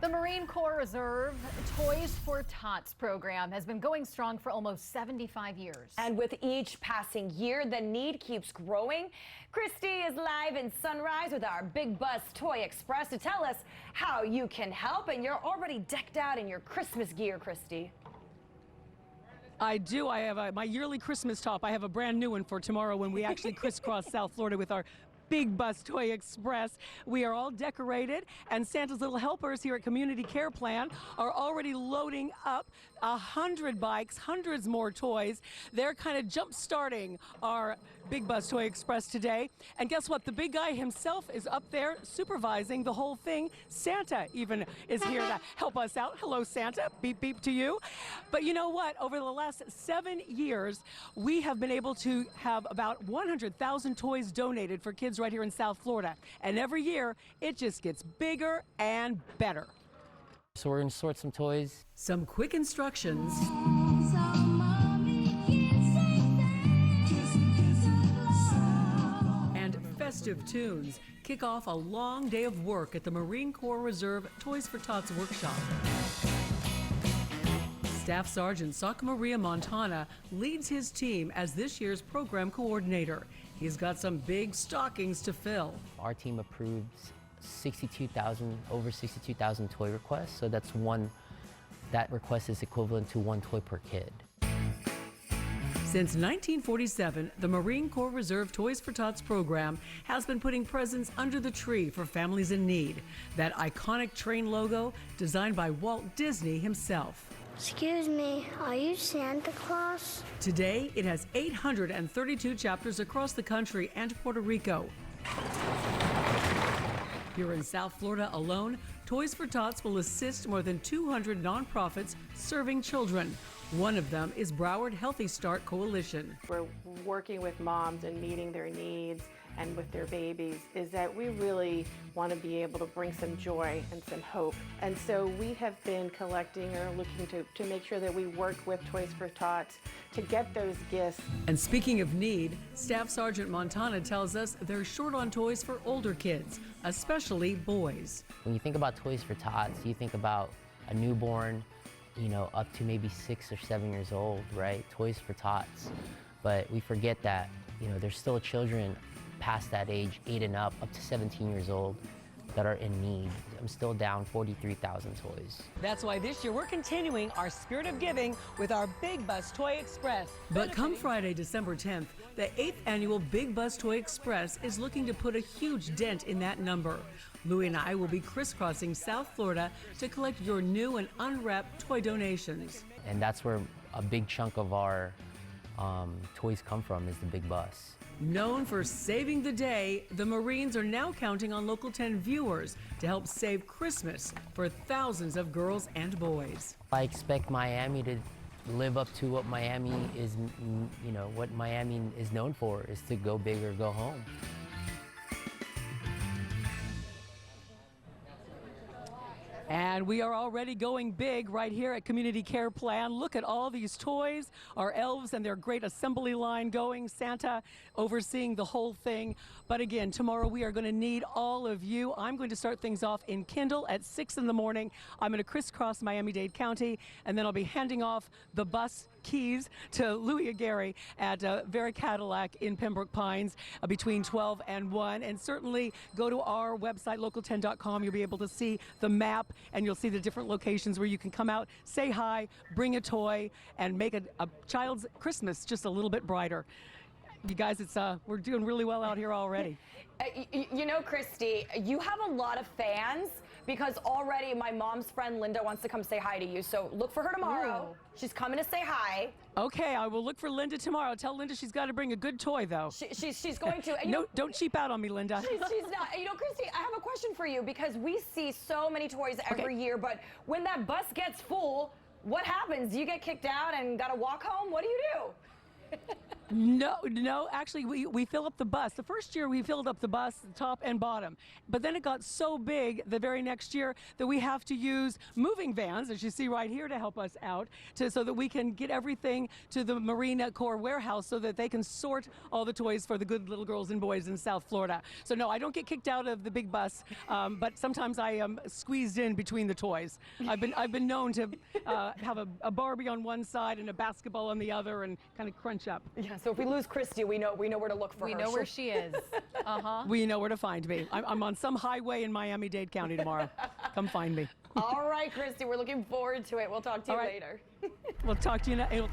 The Marine Corps Reserve Toys for Tots program has been going strong for almost 75 years. And with each passing year, the need keeps growing. Christy is live in Sunrise with our Big Bus Toy Express to tell us how you can help. And you're already decked out in your Christmas gear, Christy. I do. I have my yearly Christmas top. I have a brand new one for tomorrow when we actually crisscross South Florida with our Big Bus Toy Express. We are all decorated, and Santa's little helpers here at Community Care Plan are already loading up 100 bikes, hundreds more toys. They're kind of jump-starting our Big Bus Toy Express today. And guess what? The big guy himself is up there supervising the whole thing. Santa even is here to help us out. Hello, Santa. Beep, beep to you. But you know what? Over the last 7 years, we have been able to have about 100,000 toys donated for kids right here in South Florida. And every year, it just gets bigger and better. So we're going to sort some toys. Some quick instructions. And festive tunes kick off a long day of work at the Marine Corps Reserve Toys for Tots workshop. Staff Sergeant Saka Maria Montana leads his team as this year's program coordinator. He's got some big stockings to fill. Our team approves over 62,000 toy requests, so that request is equivalent to 1 toy per kid. Since 1947, the Marine Corps Reserve Toys for Tots program has been putting presents under the tree for families in need. That iconic train logo, designed by Walt Disney himself. Excuse me, are you Santa Claus? Today, it has 832 chapters across the country and Puerto Rico. Here in South Florida alone, Toys for Tots will assist more than 200 nonprofits serving children. One of them is Broward Healthy Start Coalition. We're working with moms and meeting their needs and with their babies, is that we really want to be able to bring some joy and some hope. And so we have been collecting or looking to make sure that we work with Toys for Tots to get those gifts. And speaking of need, Staff Sergeant Montana tells us they're short on toys for older kids, especially boys. When you think about Toys for Tots, you think about a newborn, up to maybe 6 or 7 years old, right? Toys for Tots. But we forget that, there's still children past that age, 8 and up to 17 years old, that are in need. I'm still down 43,000 toys. That's why this year we're continuing our spirit of giving with our Big Bus Toy Express. But come Friday, December 10th, the 8th annual Big Bus Toy Express is looking to put a huge dent in that number. Louie and I will be crisscrossing South Florida to collect your new and unwrapped toy donations. And that's where a big chunk of our toys come from, is the Big Bus. Known for saving the day, the Marines are now counting on Local 10 viewers to help save Christmas for thousands of girls and boys. I expect Miami to live up to what Miami is, what Miami is known for, is to go big or go home. And we are already going big right here at Community Care Plan. Look at all these toys, our elves and their great assembly line going, Santa overseeing the whole thing. But again, tomorrow we are going to need all of you. I'm going to start things off in Kendall at 6 in the morning. I'm going to crisscross Miami-Dade County, and then I'll be handing off the bus keys to Louie Aguirre at Vera Cadillac in Pembroke Pines between 12 and 1. And certainly go to our website, local10.com. You'll be able to see the map, and you'll see the different locations where you can come out, say hi, bring a toy, and make a child's Christmas just a little bit brighter. You guys, we're doing really well out here already. Christy, you have a lot of fans, because already my mom's friend Linda wants to come say hi to you. So look for her tomorrow. Ooh. She's coming to say hi. Okay, I will look for Linda tomorrow. Tell Linda she's got to bring a good toy, though. She's going to. No, don't cheap out on me, Linda. She's not. Christy, I have a question for you, because we see so many toys every year, but when that bus gets full, what happens? You get kicked out and got to walk home? What do you do? No, actually, we fill up the bus. The first year we filled up the bus, top and bottom. But then it got so big the very next year that we have to use moving vans, as you see right here, to help us out, so that we can get everything to the Marine Corps warehouse so that they can sort all the toys for the good little girls and boys in South Florida. So no, I don't get kicked out of the big bus, but sometimes I am squeezed in between the toys. I've been known to have a Barbie on one side and a basketball on the other and kind of crunch up. Yeah, so if we lose Christy, we know where to look for her. We know where she is. We know where to find me. I'm on some highway in Miami-Dade County tomorrow. Come find me. All right, Christy, we're looking forward to it. We'll talk to you All right. later. We'll talk to you now.